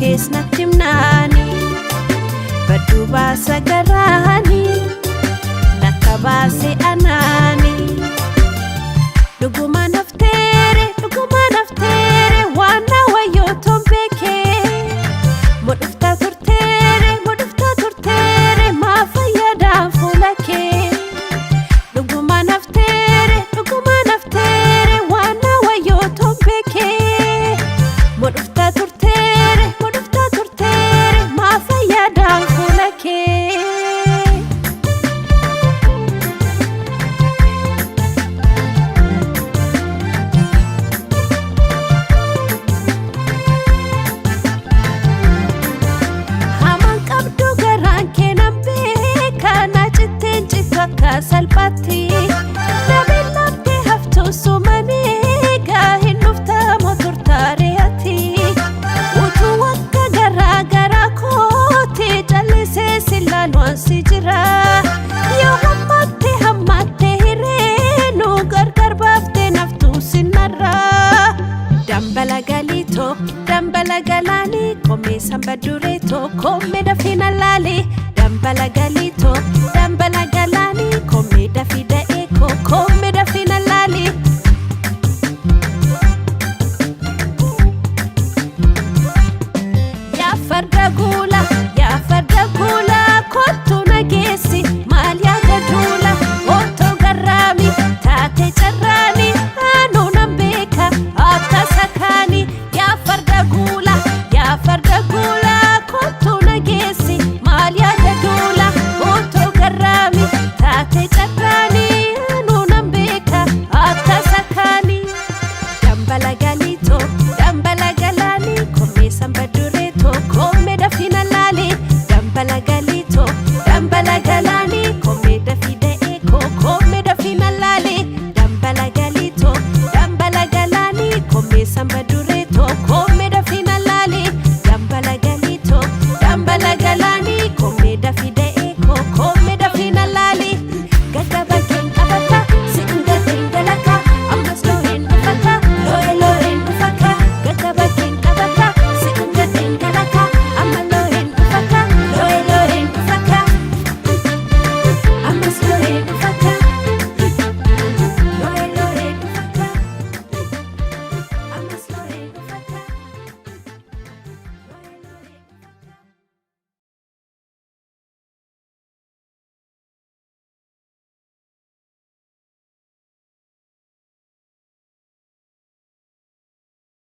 Kesnaktimnani baduba sagarani nakabase anani duguma naftere wana wayo tombeke modufta turtere mafayada fulake duguma naftere wana wayo tombeke modufta salpati nabilabde haftu sumani gahin nufta moturtareati utu wakka gara koti jalise silalwan sijira yo hammatte hirenu gargar bafte naftu sinara dambala galani come samba dureto come da finalali dambala galani come da fida eko come da finalali ya farda gula kottu nagesi malya gadula otto garami tate charrani anu nambeka akasakani ya farda gula kottu nagesi malya gadula otto garami tate charrani anu nambeka akasakani dambala galani come samba dureto come da finalali dambala